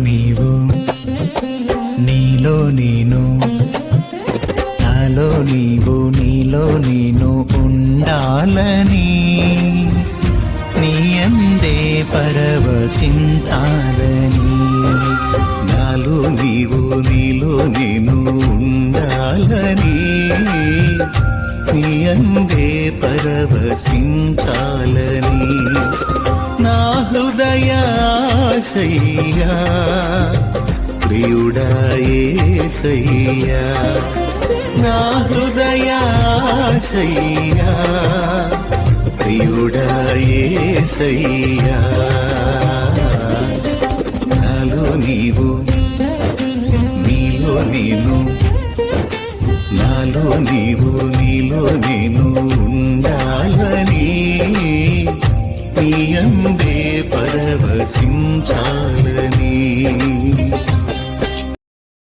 నీవు నీలో నేను నాలో నీవు నీలో నేను ఉండాలని నీయందే పరవశించాలని నాలో నీవు నీలో నేను ఉండాలని నీయందే పరవశించాలని నా హృదయాశయ్యా ప్రియుడా యేసయ్యా నా హృదయాశయ్యా ప్రియుడా యేసయ్యా నాలో నీవు నీలో నేను నాలో నీవు నీలో నేను ఉండాలని నీయందే పరవశించాలని